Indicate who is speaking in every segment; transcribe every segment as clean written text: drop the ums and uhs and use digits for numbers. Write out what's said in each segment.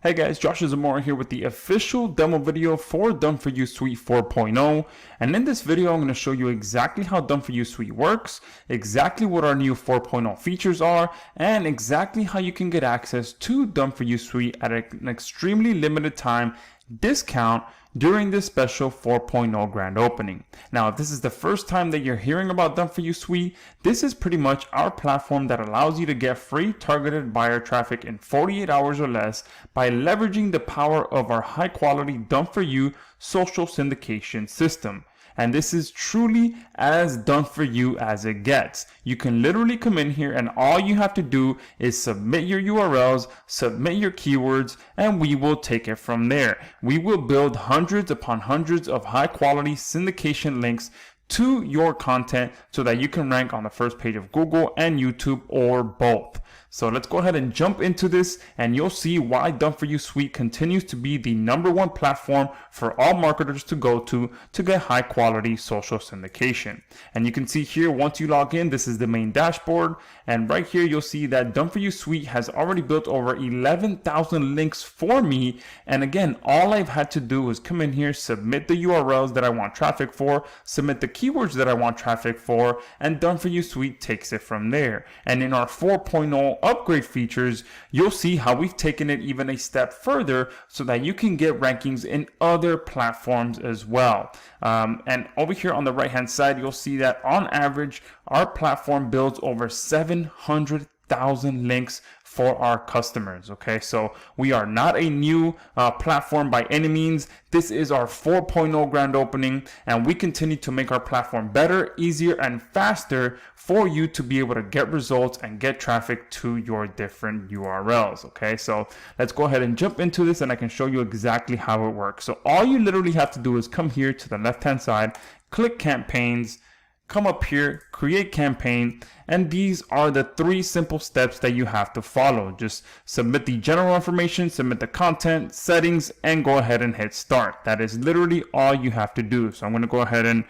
Speaker 1: Hey guys, Josh Zamora here with the official demo video for Done For You Suite 4.0, and in this video I'm going to show you exactly how Done For You Suite works, exactly what our new 4.0 features are, and exactly how you can get access to Done For You Suite at an extremely limited time discount during this special 4.0 grand opening. Now, if this is the first time that you're hearing about Done For You Suite, this is pretty much our platform that allows you to get free targeted buyer traffic in 48 hours or less by leveraging the power of our high quality Done For You social syndication system. And this is truly as done for you as it gets. You can literally come in here and all you have to do is submit your URLs, submit your keywords, and we will take it from there. We will build hundreds upon hundreds of high quality syndication links to your content so that you can rank on the first page of Google and YouTube or both. So let's go ahead and jump into this and you'll see why Done For You Suite continues to be the #1 platform for all marketers to go to get high quality social syndication. And you can see here, once you log in, this is the main dashboard. And right here, you'll see that Done For You Suite has already built over 11,000 links for me. And again, all I've had to do is come in here, submit the URLs that I want traffic for, submit the keywords that I want traffic for, and Done For You Suite takes it from there. And in our 4.0 upgrade features, you'll see how we've taken it even a step further so that you can get rankings in other platforms as well. And over here on the right hand side, you'll see that on average, our platform builds over 700,000 links for our customers. Okay, so we are not a new platform by any means. This is our 4.0 grand opening, and we continue to make our platform better, easier, and faster for you to be able to get results and get traffic to your different URLs. Okay, so let's go ahead and jump into this and I can show you exactly how it works. So all you literally have to do is come here to the left hand side, click campaigns, come up here, create campaign, and these are the 3 simple steps that you have to follow. Just submit the general information, submit the content, settings, and go ahead and hit start. That is literally all you have to do. So I'm going to go ahead and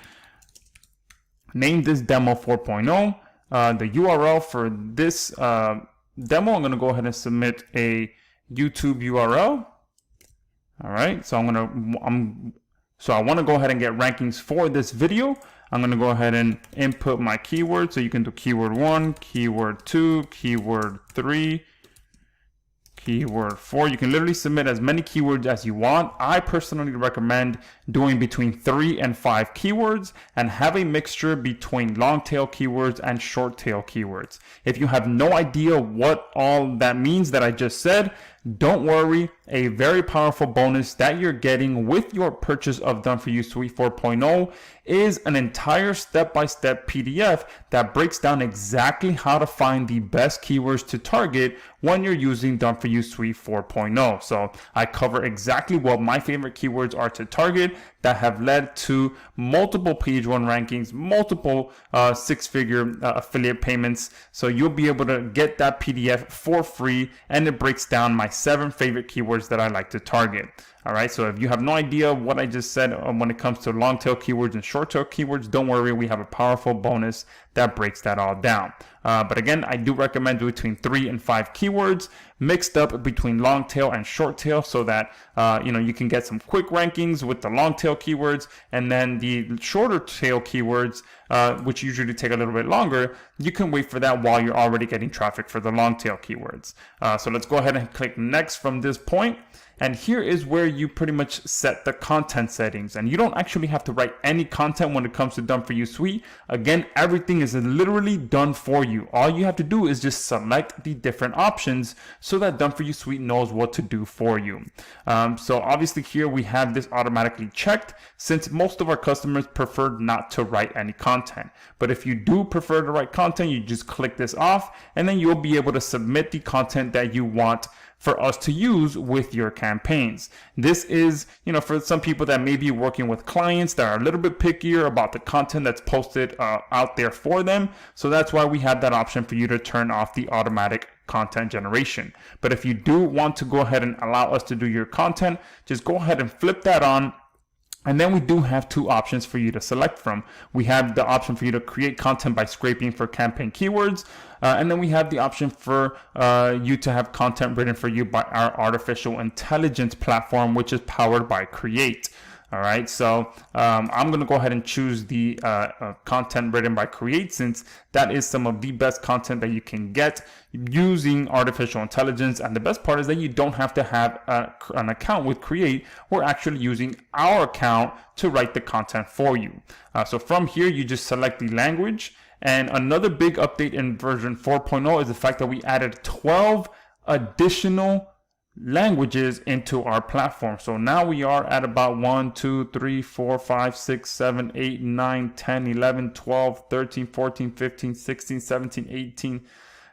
Speaker 1: name this demo 4.0. The URL for this demo, I'm going to go ahead and submit a YouTube URL. All right, so I want to go ahead and get rankings for this video. I'm going to go ahead and input my keyword. So you can do keyword 1, keyword 2, keyword 3, keyword 4. You can literally submit as many keywords as you want. I personally recommend doing between 3 and 5 keywords and have a mixture between long tail keywords and short tail keywords. If you have no idea what all that means that I just said, don't worry. A very powerful bonus that you're getting with your purchase of Done For You Suite 4.0 is an entire step-by-step PDF that breaks down exactly how to find the best keywords to target when you're using Done For You Suite 4.0. So I cover exactly what my favorite keywords are to target that have led to multiple page 1 rankings, multiple 6-figure affiliate payments. So you'll be able to get that PDF for free, and it breaks down my 7 favorite keywords that I like to target. All right, so if you have no idea what I just said when it comes to long tail keywords and short tail keywords, don't worry, we have a powerful bonus that breaks that all down. But again, I do recommend between 3 and 5 keywords mixed up between long tail and short tail so that you can get some quick rankings with the long tail keywords, and then the shorter tail keywords, which usually take a little bit longer, you can wait for that while you're already getting traffic for the long tail keywords. So let's go ahead and click next from this point. And here is where you pretty much set the content settings, and you don't actually have to write any content when it comes to Done For You Suite. Again, everything is literally done for you. All you have to do is just select the different options so that Done For You Suite knows what to do for you. So obviously here we have this automatically checked since most of our customers prefer not to write any content. But if you do prefer to write content, you just click this off and then you'll be able to submit the content that you want for us to use with your campaigns. This is, for some people that may be working with clients that are a little bit pickier about the content that's posted out there for them. So that's why we have that option for you to turn off the automatic content generation. But if you do want to go ahead and allow us to do your content, just go ahead and flip that on And then we do have two options for you to select from. We have the option for you to create content by scraping for campaign keywords. And then we have the option for you to have content written for you by our artificial intelligence platform, which is powered by Create. All right, so I'm going to go ahead and choose the content written by Create, since that is some of the best content that you can get using artificial intelligence. And the best part is that you don't have to have an account with Create. We're actually using our account to write the content for you. So from here, you just select the language. And another big update in version 4.0 is the fact that we added 12 additional languages into our platform. So now we are at about 1, 2, 3, 4, 5, 6, 7, 8, 9, 10, 11, 12, 13, 14, 15, 16, 17, 18,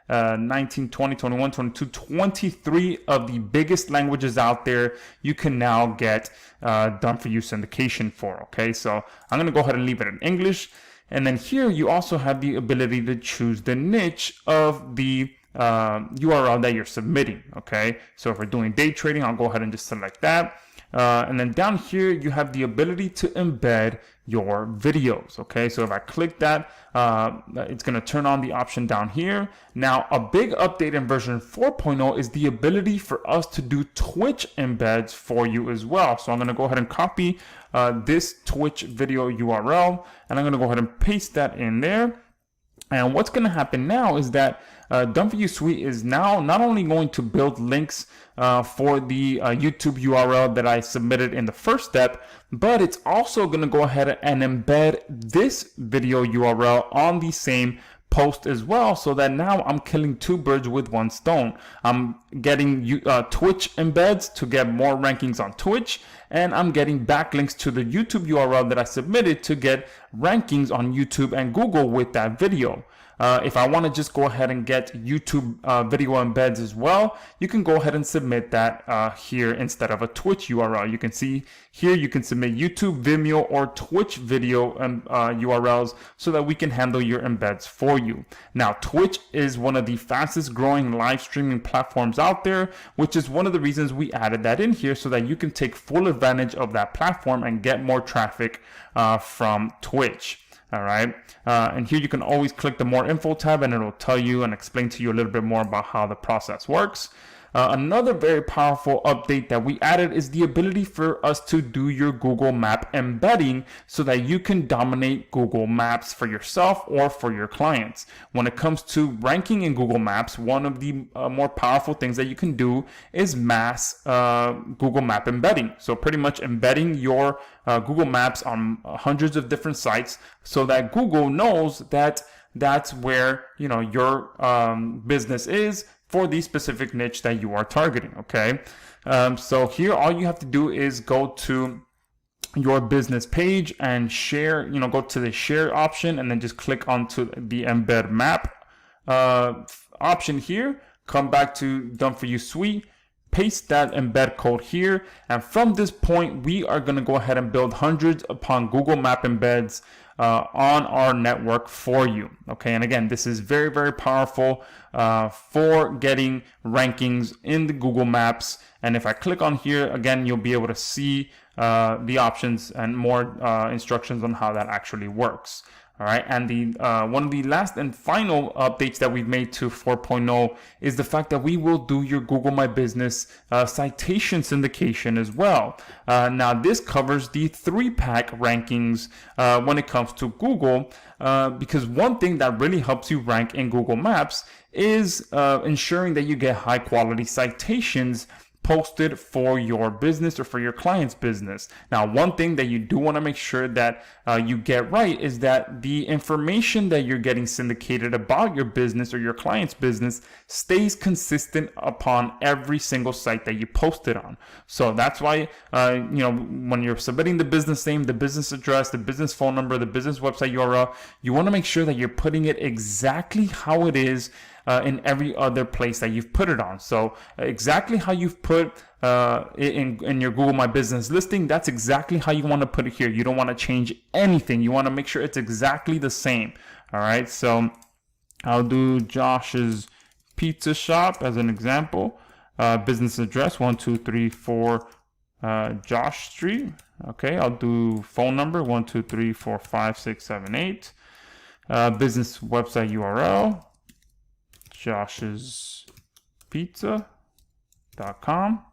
Speaker 1: 19, 20, 21, 22, 23 of the biggest languages out there you can now get done for you syndication for. Okay, so I'm going to go ahead and leave it in English. And then here you also have the ability to choose the niche of the URL that you're submitting. Okay, so if we're doing day trading, I'll go ahead and just select that. And then down here, you have the ability to embed your videos. Okay, so if I click that, it's going to turn on the option down here. Now, a big update in version 4.0 is the ability for us to do Twitch embeds for you as well. So I'm going to go ahead and copy this Twitch video URL, and I'm going to go ahead and paste that in there. And what's going to happen now is that Done For You Suite is now not only going to build links for the YouTube URL that I submitted in the first step, but it's also going to go ahead and embed this video URL on the same post as well, so that now I'm killing two birds with one stone. I'm getting Twitch embeds to get more rankings on Twitch, and I'm getting backlinks to the YouTube URL that I submitted to get rankings on YouTube and Google with that video. If I want to just go ahead and get YouTube video embeds as well, you can go ahead and submit that here instead of a Twitch URL. You can see here you can submit YouTube, Vimeo, or Twitch video URLs so that we can handle your embeds for you. Now, Twitch is one of the fastest growing live streaming platforms out there, which is one of the reasons we added that in here, so that you can take full advantage of that platform and get more traffic from Twitch. All right, and here you can always click the more info tab, and it'll tell you and explain to you a little bit more about how the process works. Another very powerful update that we added is the ability for us to do your Google Map embedding so that you can dominate Google Maps for yourself or for your clients. When it comes to ranking in Google Maps, one of the more powerful things that you can do is mass Google Map embedding. So pretty much embedding your Google Maps on hundreds of different sites so that Google knows that that's where your business is for the specific niche that you are targeting. Okay, so here all you have to do is go to your business page and share, go to the share option, and then just click onto the embed map option here. Come back to Done For You Suite, paste that embed code here, and from this point we are going to go ahead and build hundreds upon Google Map embeds on our network for you. Okay, and again, this is very, very powerful for getting rankings in the Google Maps. And if I click on here, again, you'll be able to see the options and more instructions on how that actually works. All right, and the one of the last and final updates that we've made to 4.0 is the fact that we will do your Google My Business citation syndication as well. Now, this covers the 3-pack rankings when it comes to Google, because one thing that really helps you rank in Google Maps is ensuring that you get high quality citations posted for your business or for your client's business. Now, one thing that you do want to make sure that you get right is that the information that you're getting syndicated about your business or your client's business stays consistent upon every single site that you post it on. So that's why, when you're submitting the business name, the business address, the business phone number, the business website URL, you want to make sure that you're putting it exactly how it is in every other place that you've put it on. So exactly how you've put in your Google My Business listing, that's exactly how you want to put it here. You don't want to change anything. You want to make sure it's exactly the same. All right, so I'll do Josh's Pizza Shop as an example. Business address 1, 2, 3, 4, Josh Street. Okay, I'll do phone number 1 2 3 4 5 6 7 8. Business website URL, joshspizza.com.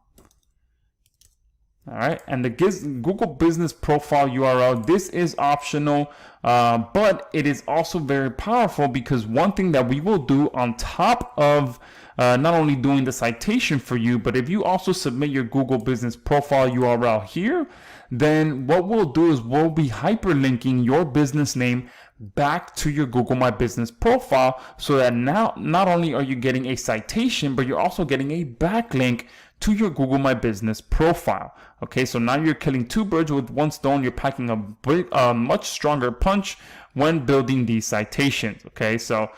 Speaker 1: All right, and the Google Business Profile URL, this is optional, but it is also very powerful, because one thing that we will do on top of not only doing the citation for you, but if you also submit your Google Business Profile URL here, then what we'll do is we'll be hyperlinking your business name back to your Google My Business profile, so that now not only are you getting a citation, but you're also getting a backlink to your Google My Business profile. Okay, so now you're killing two birds with one stone. You're packing a much stronger punch when building these citations. Okay, so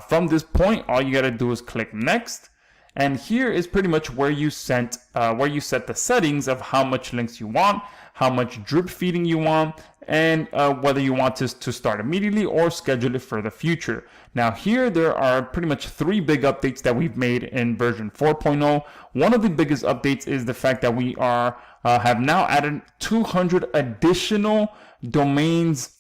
Speaker 1: from this point, all you got to do is click next. And here is pretty much where you set the settings of how much links you want, how much drip feeding you want, and whether you want this to start immediately or schedule it for the future. Now here there are pretty much three big updates that we've made in version 4.0. One of the biggest updates is the fact that we have now added 200 additional domains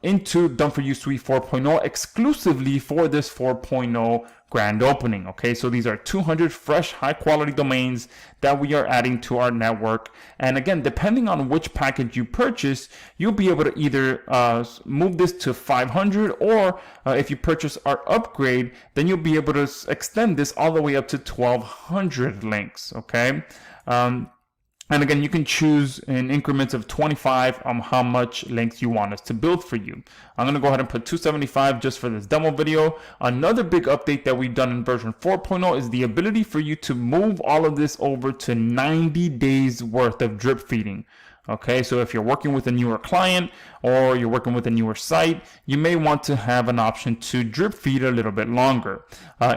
Speaker 1: into Done For You Suite 4.0 exclusively for this 4.0 grand opening. Okay, so these are 200 fresh, high quality domains that we are adding to our network. And again, depending on which package you purchase, you'll be able to either move this to 500, or if you purchase our upgrade, then you'll be able to extend this all the way up to 1200 links. Okay. And again, you can choose in increments of 25 on how much links you want us to build for you. I'm going to go ahead and put 275 just for this demo video. Another big update that we've done in version 4.0 is the ability for you to move all of this over to 90 days worth of drip feeding. Okay, so if you're working with a newer client or you're working with a newer site, you may want to have an option to drip feed a little bit longer.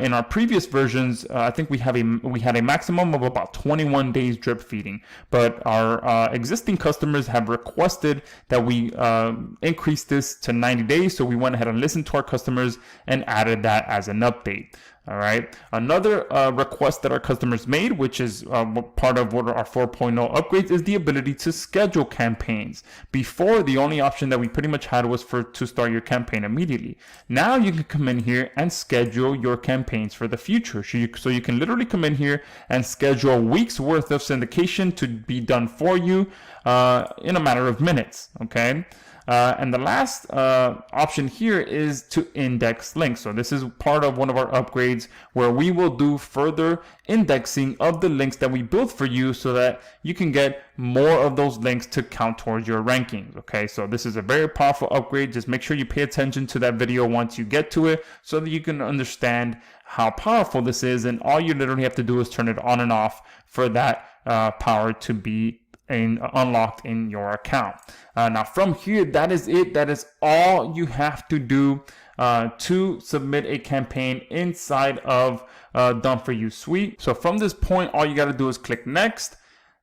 Speaker 1: In our previous versions, I think we had a maximum of about 21 days drip feeding, but our existing customers have requested that we increase this to 90 days. So we went ahead and listened to our customers and added that as an update. All right. Another request that our customers made, which is part of what our 4.0 upgrades, is the ability to schedule campaigns. Before, the only option that we pretty much had was to start your campaign immediately. Now you can come in here and schedule your campaigns for the future. So you can literally come in here and schedule a week's worth of syndication to be done for you in a matter of minutes. Okay. And the last option here is to index links. So this is part of one of our upgrades where we will do further indexing of the links that we built for you, so that you can get more of those links to count towards your rankings. Okay, so this is a very powerful upgrade. Just make sure you pay attention to that video once you get to it, so that you can understand how powerful this is. And all you literally have to do is turn it on and off for that power to be unlocked in your account. Now from here, that is it. That is all you have to do to submit a campaign inside of Done For You Suite. So from this point, all you got to do is click next.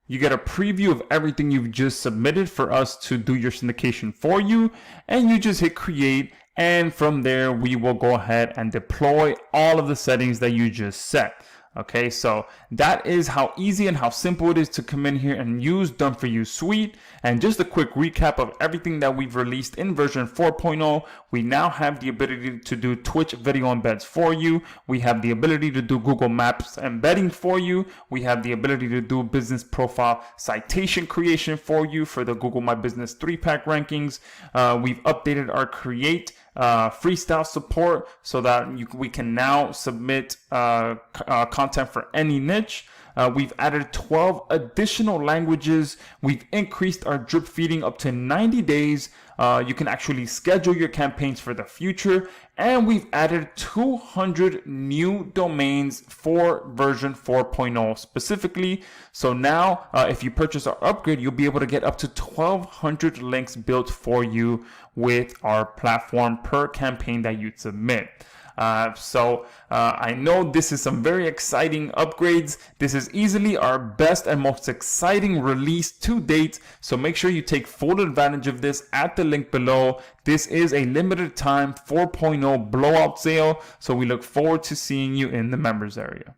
Speaker 1: You get a preview of everything you've just submitted for us to do your syndication for you, and you just hit create. And from there, we will go ahead and deploy all of the settings that you just set. Okay, so that is how easy and how simple it is to come in here and use Done For You Suite. And just a quick recap of everything that we've released in version 4.0. We now have the ability to do Twitch video embeds for you. We have the ability to do Google Maps embedding for you. We have the ability to do business profile citation creation for you for the Google My Business 3-pack rankings. We've updated our create freestyle support so that we can now submit content for any niche. We've added 12 additional languages. We've increased our drip feeding up to 90 days. You can actually schedule your campaigns for the future. And we've added 200 new domains for version 4.0 specifically. So now, if you purchase our upgrade, you'll be able to get up to 1,200 links built for you with our platform per campaign that you submit. I know this is some very exciting upgrades. This is easily our best and most exciting release to date. So make sure you take full advantage of this at the link below. This is a limited time 4.0 blowout sale. So we look forward to seeing you in the members area.